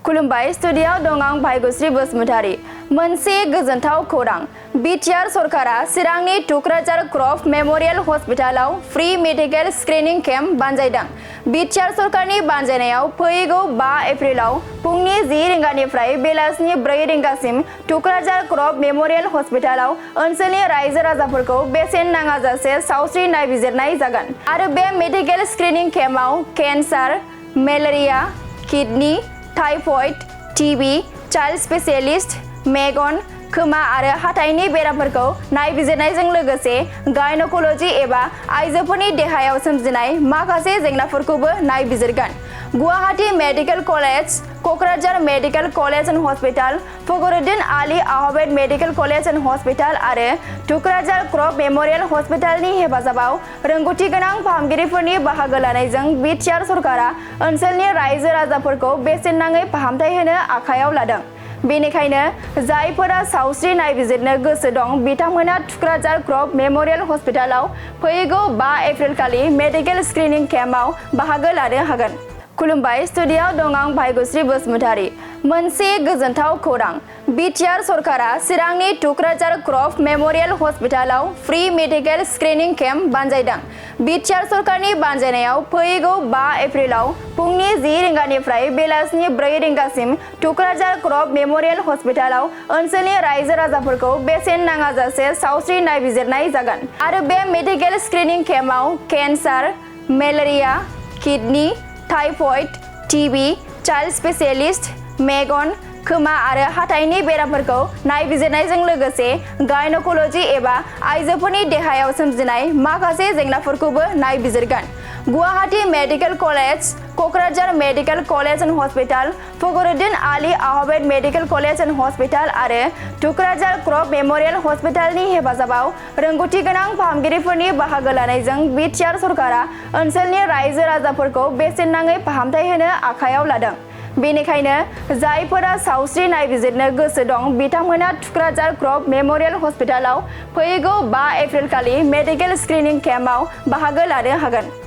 खुलुमबाय स्टुडियाव दं आं भाग्यश्री बसुमतारी। मोनसे गोजोनथाव खौरां। बीटीआर सरकारा चिरांनि टुक्राझार क्रफ्ट मेमोरियल हस्पिटालाव फ्री मेडिकेल स्क्रिनिं केम्प बानजायदों। बीटीआर सरकारनि बानजायनायाव फैगौ 5 एप्रिलाव फुंनि 10 रिंगानिफ्राय बेलासिनि 4 रिंगासिम टुक्राझार क्रफ्ट मेमोरियल हस्पिटालाव ओनसोलनि रायजो राजाफोरखौ बेसेन नाङाजासे सावस्रि नायबिजिरनाय जागोन आरो बे मेडिकेल स्क्रिनिं केम्पआव cancer, malaria, kidney, typhoid, TB, child specialist, मेगन, खोमा आरो हाथाइनि बेरामफोरखौ नायबिजिरनायजों लोगोसे गायनोकलजी एबा आइजोफोरनि देहायाव सोमजिनाय माखासे जेंनाफोरखौबो नायबिजिरगोन। Guwahati medical college, Kokrajhar medical college and hospital, Fakhruddin Ali Ahmed medical college and hospital आरो टुक्राझार क्रफ्ट मेमोरियल हस्पिटालनि हेफाजाबाव रोंगौथि गोनां फाहामगिरिफोरनि बाहागो लानायजों बीटीआर सरकारा ओनसोलनि रायजो राजाफोरखौ बेसेन नाङै फाहामथाय होनो आखायाव लादों। बेनिखायनो जायफोरा सावस्रि नायबिजिरनो गोसो दं बिथांमोना टुक्राझार क्रफ्ट मेमोरियल हस्पिटालाव फैगौ 5 एप्रिल खालि मेडिकेल स्क्रिनिं केम्पआव बाहागो लानो हागोन। खुलुमबाय स्टुडियाव दं आं भाग्यश्री बसुमतारी। मोनसे गोजोनथाव खौरां। बीटीआर सरकारा चिरांनि टुक्राझार क्रफ्ट मेमोरियल हस्पिटालाव फ्री मेडिकेल स्क्रिनिं केम्प बानजायदों। बीटीआर सरकारनि बानजायनायाव फैगौ 5 एप्रिलाव फुंनि 10 रिंगानिफ्राय बेलासिनि 4 रिंगासिम टुक्राझार क्रफ्ट मेमोरियल हस्पिटालाव ओनसोलनि रायजो राजाफोरखौ बेसेन नाङाजासे सावस्रि नायबिजिरनाय जागोन आरो बे मेडिकेल स्क्रिनिं केम्पआव cancer, malaria, kidney, typhoid, TB, child specialist, मेगन, खोमा आरो हाथाइनि बेरामफोरखौ नायबिजिरनायजों लोगोसे गायनोकलजी एबा आइजोफोरनि देहायाव सोमजिनाय माखासे जेंनाफोरखौबो नायबिजिरगोन। Guwahati medical college, Kokrajhar medical college and hospital, Fakhruddin Ali Ahmed medical college and hospital आरो टुक्राझार क्रफ्ट मेमोरियल हस्पिटालनि हेफाजाबाव रोंगौथि गोनां फाहामगिरिफोरनि बाहागो लानायजों बीटीआर सरकारा ओनसोलनि रायजो राजाफोरखौ बेसेन नाङै फाहामथाय होनो आखायाव लादों। बेनिखायनो जायफोरा सावस्रि नायबिजिरनो गोसो दं बिथांमोना टुक्राझार क्रफ्ट मेमोरियल हस्पिटालाव फैगौ 5 एप्रिल खालि मेडिकेल स्क्रिनिं केम्पआव बाहागो लानो हागोन।